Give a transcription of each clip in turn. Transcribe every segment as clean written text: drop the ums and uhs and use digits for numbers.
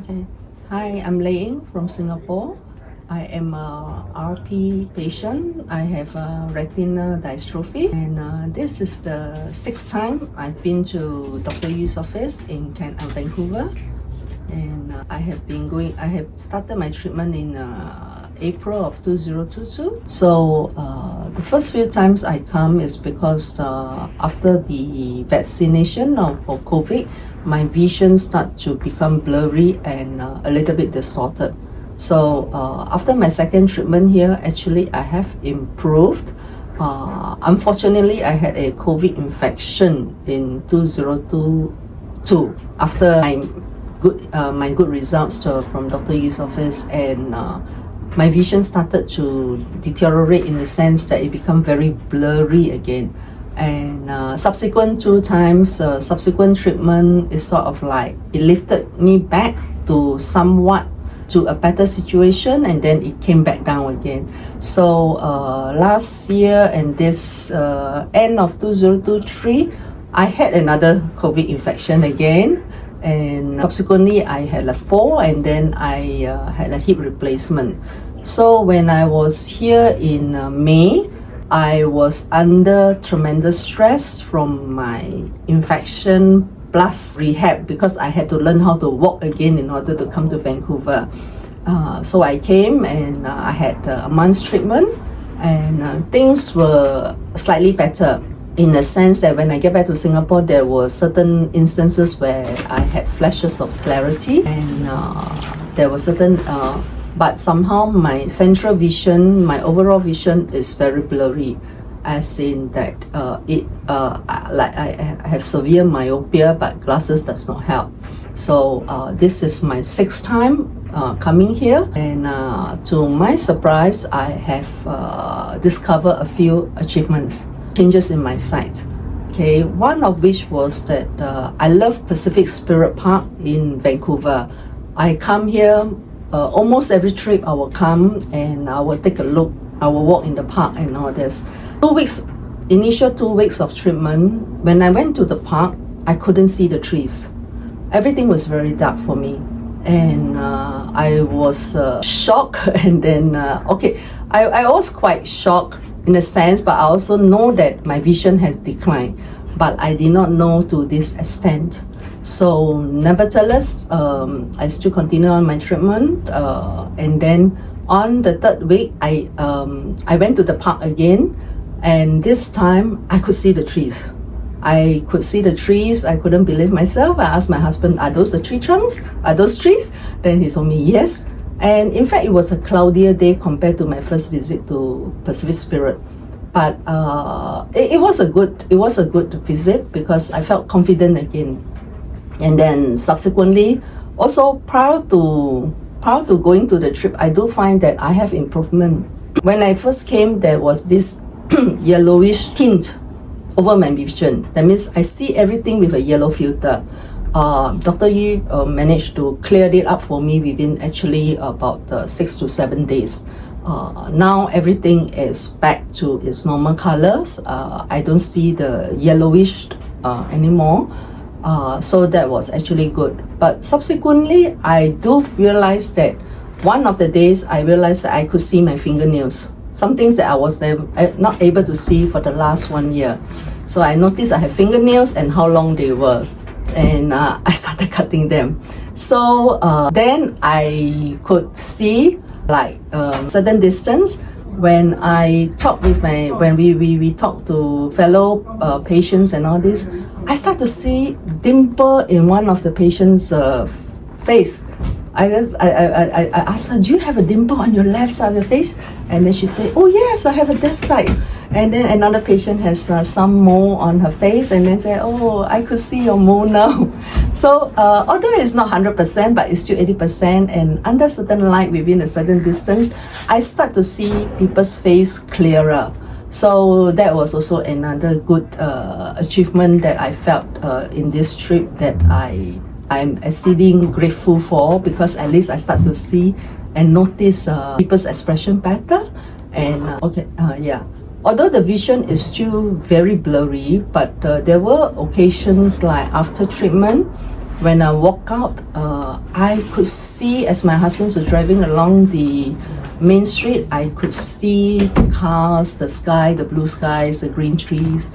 Okay. Hi, I'm Lei Ying from Singapore. I am a RP patient. I have a retinal dystrophy, and this is the sixth time I've been to Dr. Yu's office in Vancouver. And I have started my treatment in April of 2022. So the first few times I come is because after the vaccination for COVID, my vision start to become blurry and a little bit distorted. So after my second treatment here, actually I have improved. Unfortunately, I had a COVID infection in 2022 after my good results from Dr. Yu's office, and my vision started to deteriorate in the sense that it became very blurry again. And subsequent two times, subsequent treatment is sort of like it lifted me back to a better situation, and then it came back down again. So last year and this end of 2023, I had another COVID infection again, and subsequently I had a fall, and then I had a hip replacement. So when I was here in May, I was under tremendous stress from my infection plus rehab, because I had to learn how to walk again in order to come to Vancouver. So I came and I had a month's treatment, and things were slightly better, in the sense that when I get back to Singapore, there were certain instances where I had flashes of clarity, and there were certain but somehow my central vision, my overall vision is very blurry, as in that like I have severe myopia, but glasses does not help. So this is my sixth time coming here, and to my surprise, I have discovered a few achievements, changes in my sight. Okay, one of which was that I love Pacific Spirit Park in Vancouver. I come here almost every trip. I will come and I will take a look. I will walk in the park and all this. Initial 2 weeks of treatment, when I went to the park, I couldn't see the trees. Everything was very dark for me, and I was shocked. And then I was quite shocked in a sense, but I also know that my vision has declined, but I did not know to this extent. So nevertheless, I still continue on my treatment, and then on the third week, I went to the park again, and this time I could see the trees. I could see the trees. I couldn't believe myself. I asked my husband, "Are those the tree trunks? Are those trees?" Then he told me yes. And in fact, it was a cloudier day compared to my first visit to Pacific Spirit. But it was a good visit, because I felt confident again. And then subsequently, also prior to going to the trip, I do find that I have improvement. When I first came, there was this yellowish tint over my vision. That means I see everything with a yellow filter. Dr. Yu managed to clear it up for me within actually about 6 to 7 days. Now everything is back to its normal colors. I don't see the yellowish anymore. So that was actually good. But subsequently, I do realize that one of the days I realized that I could see my fingernails. Some things that I was not able to see for the last 1 year. So I noticed I have fingernails and how long they were. And I started cutting them. So then I could see like certain distance. When I talk with when we talk to fellow patients and all this, I start to see dimple in one of the patient's face. I asked her, "Do you have a dimple on your left side of your face?" And then she said, "Oh yes, I have a left side." And then another patient has some mole on her face, and then say, "Oh, I could see your mole now." So although it's not 100%, but it's still 80%, and under certain light within a certain distance, I start to see people's face clearer. So that was also another good achievement that I felt in this trip, that I'm exceeding grateful for, because at least I start to see and notice people's expression better. And although the vision is still very blurry, but there were occasions like after treatment, When I walk out, I could see, as my husband was driving along the main street, I could see the cars, the sky, the blue skies, the green trees,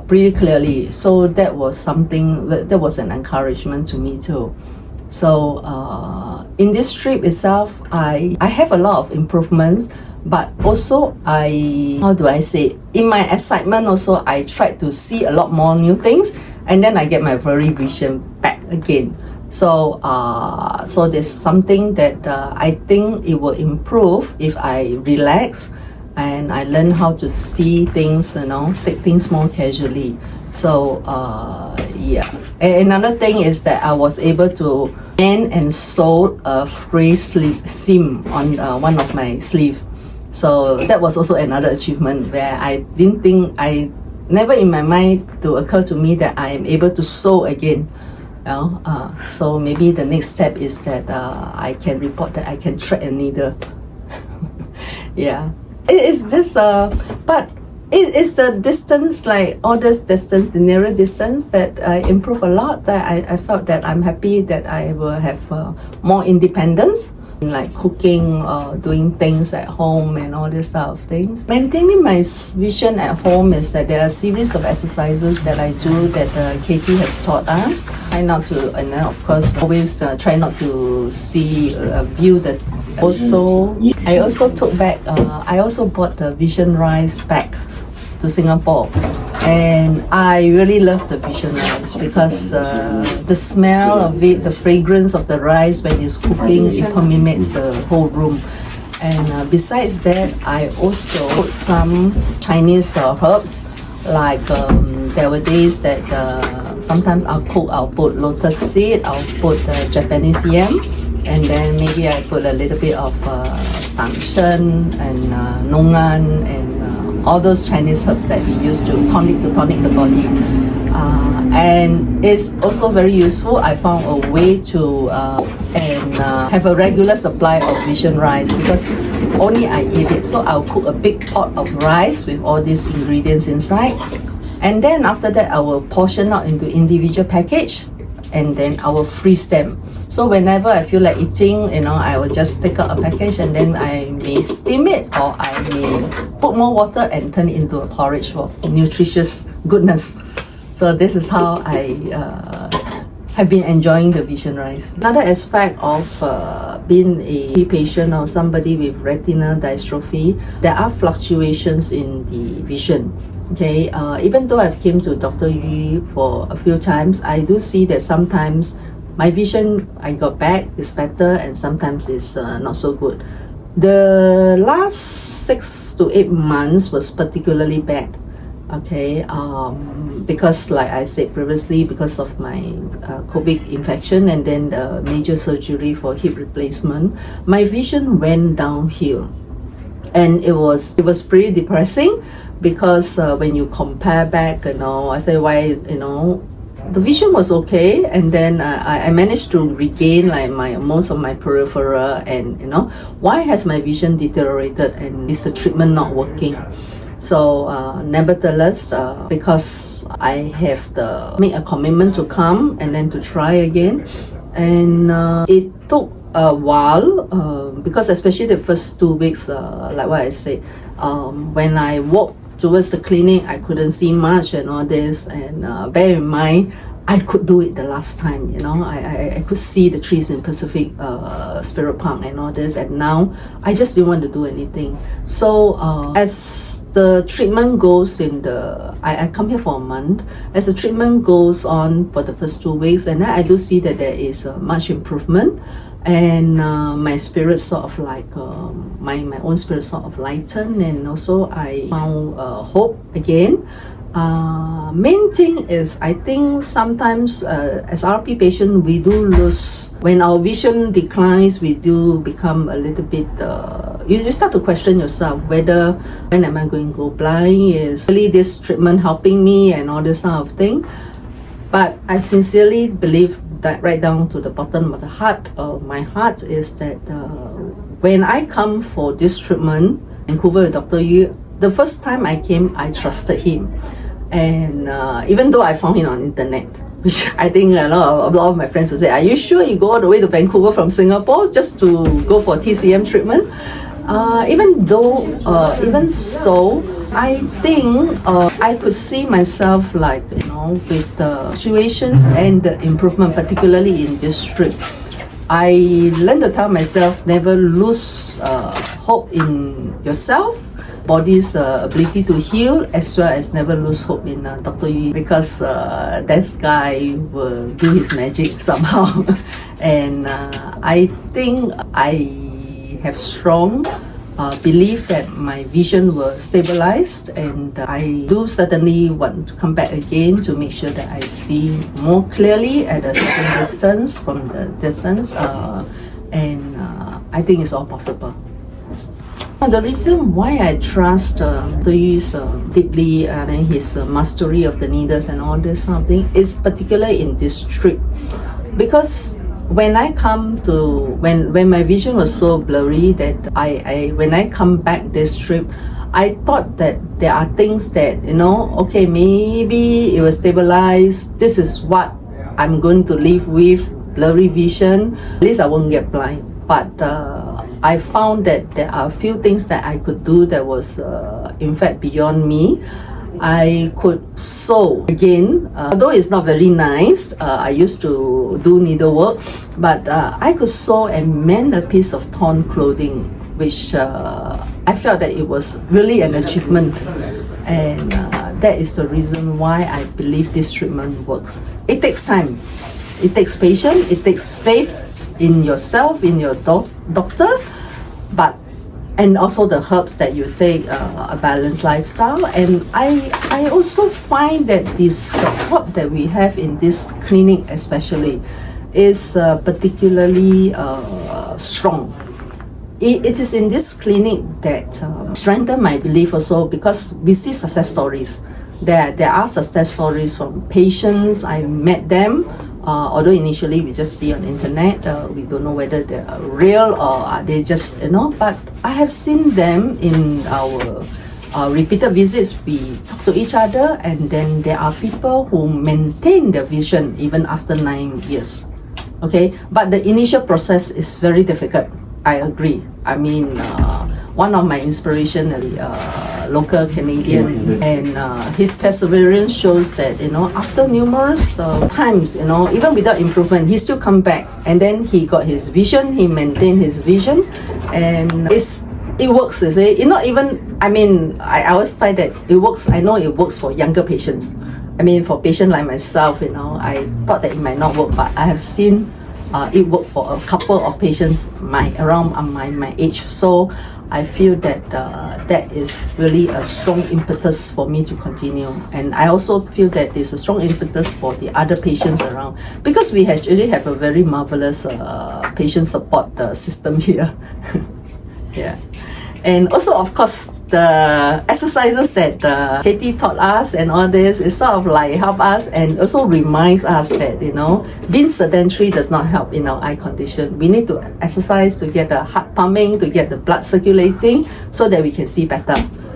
pretty clearly. So that was something, that was an encouragement to me too. So in this trip itself, I have a lot of improvements, but also how do I say, in my excitement also, I tried to see a lot more new things, and then I get my blurry vision back again. So so there's something that I think it will improve if I relax and I learn how to see things, take things more casually. So yeah. Another thing is that I was able to mend and sew a free seam on one of my sleeve. So that was also another achievement where I didn't think, never in my mind to occur to me that I am able to sew again. So maybe the next step is that I can report that I can thread a needle. Yeah, it's just but it's the distance, like all this distance, the nearer distance, that I improve a lot. That I felt that I'm happy that I will have more independence, like cooking, doing things at home and all this sort of things. Maintaining my vision at home is that there are a series of exercises that I do that Katie has taught us. Try not to, and then of course always try not to see, view the. Also, I also took back, I also bought the Vision Rice back to Singapore, and I really love the Vision Rice because the smell of it, the fragrance of the rice when it's cooking, it permeates the whole room. And besides that, I also put some Chinese herbs, like there were days that sometimes I'll put lotus seed, I'll put Japanese yam, and then maybe I put a little bit of tangshan and nongan and all those Chinese herbs that we use to tonic the body. And it's also very useful. I found a way to have a regular supply of Vision Rice because only I eat it. So I'll cook a big pot of rice with all these ingredients inside. And then after that, I will portion out into individual package, and then I will freeze them. So whenever I feel like eating, I will just take out a package and then I may steam it, or I may put more water and turn it into a porridge of nutritious goodness. So this is how I have been enjoying the Vision Rice. Another aspect of being a patient or somebody with retinal dystrophy, there are fluctuations in the vision. Okay, even though I've came to Dr. Yu for a few times, I do see that sometimes my vision I got back is better, and sometimes it's not so good. The last 6 to 8 months was particularly bad. Okay, because like I said previously, because of my COVID infection and then the major surgery for hip replacement, my vision went downhill, and it was pretty depressing because when you compare back, I say why, the vision was okay, and then I managed to regain like most of my peripheral, and why has my vision deteriorated, and is the treatment not working? So nevertheless, because I have make a commitment to come and then to try again, and it took a while because especially the first 2 weeks, like what I said, when I walked towards the clinic, I couldn't see much and all this, and bear in mind, I could do it the last time, I could see the trees in Pacific Spirit Park and all this, and now I just didn't want to do anything. So as the treatment goes I come here for a month, as the treatment goes on for the first 2 weeks, and then I do see that there is much improvement, and my spirit sort of like my own spirit sort of lightened, and also I found hope again. Main thing is, I think sometimes as RP patient, we do lose, when our vision declines, we do become a little bit you start to question yourself whether when am I going to go blind, is really this treatment helping me and all this sort of thing. But I sincerely believe that right down to the bottom of the heart of my heart is that when I come for this treatment in Vancouver with Dr. Yu, the first time I came, I trusted him. And even though I found him on internet, which I think a lot of my friends will say, are you sure you go all the way to Vancouver from Singapore just to go for TCM treatment? Even so, I think I could see myself like, with the situation and the improvement, particularly in this strip. I learned to tell myself, never lose hope in yourself, body's ability to heal, as well as never lose hope in Dr. Yu, because this guy will do his magic somehow. And I think I have strong belief that my vision will stabilize, and I do certainly want to come back again to make sure that I see more clearly at a certain distance from the distance, and I think it's all possible. The reason why I trust Dr. Yu's deeply and his mastery of the needles and all this something is particularly in this trip, because when I come to when my vision was so blurry that when I come back this trip, I thought that there are things that okay, maybe it will stabilize. This is what I'm going to live with, blurry vision. At least I won't get blind. But I found that there are a few things that I could do that was in fact beyond me. I could sew again, although it's not very nice. I used to do needlework, but I could sew and mend a piece of torn clothing, which I felt that it was really an achievement, and that is the reason why I believe this treatment works. It takes time, it takes patience, it takes faith in yourself, in your doctor, and also the herbs that you take, a balanced lifestyle. And I also find that the support that we have in this clinic especially is particularly strong. It is in this clinic that strengthened my belief also, because we see success stories. There are success stories from patients. I met them, although initially we just see on internet. We don't know whether they are real or are they just, but I have seen them in our repeated visits. We talk to each other, and then there are people who maintain their vision even after 9 years. Okay, but the initial process is very difficult. I agree. I mean, one of my inspiration, local Canadian, and his perseverance shows that after numerous times, even without improvement, he still come back, and then he got his vision, he maintained his vision, and it works. You see, not even. I mean, I always find that it works. I know it works for younger patients. I mean, for patients like myself, I thought that it might not work, but I have seen it work for a couple of patients around my age. So I feel that that is really a strong impetus for me to continue, and I also feel that it's a strong impetus for the other patients around, because we actually have a very marvelous patient support system here. Yeah, and also of course the exercises that Katie taught us and all this is sort of like help us, and also reminds us that being sedentary does not help in our eye condition. We need to exercise to get the heart pumping, to get the blood circulating, so that we can see better.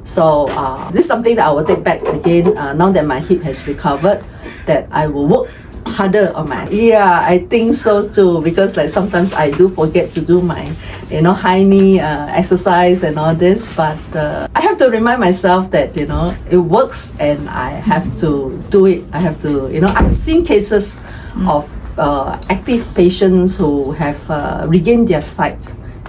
So this is something that I will take back again now that my hip has recovered, that I will work harder on my. Yeah, I think so too, because like sometimes I do forget to do my high knee exercise and all this, but I have to remind myself that it works, and I have to do it. I have to I've seen cases of active patients who have regained their sight,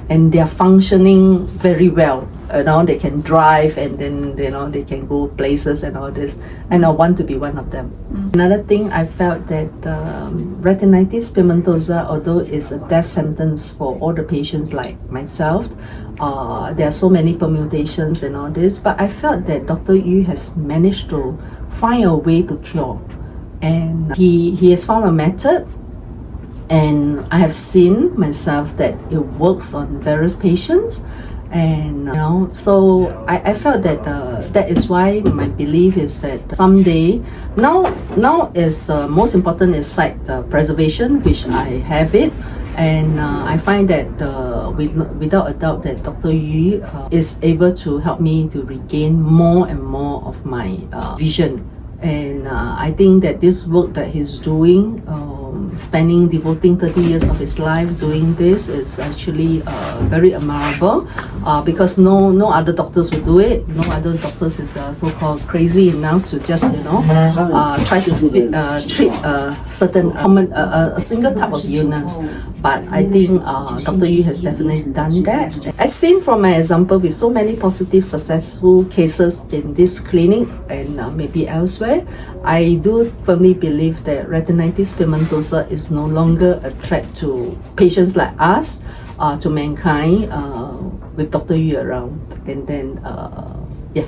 and they are functioning very well. They can drive, and then they can go places and all this, and I want to be one of them. Another thing, I felt that retinitis pigmentosa, although it's a death sentence for all the patients like myself, there are so many permutations and all this, but I felt that Dr. Yu has managed to find a way to cure, and he has found a method, and I have seen myself that it works on various patients. And so I felt that that is why my belief is that someday, now is most important is sight preservation, which I have it, and I find that without a doubt that Dr. Yu is able to help me to regain more and more of my vision, And I think that this work that he's doing, devoting 30 years of his life doing this, is actually very admirable, because no other doctors will do it. No other doctors is so-called crazy enough to just try to treat a certain a single type of illness. But I think Dr. Yu has definitely done that. As seen from my example, with so many positive, successful cases in this clinic and maybe elsewhere, I do firmly believe that retinitis pigmentosa is no longer a threat to patients like us, to mankind, with Dr. Yu around. And then, yeah.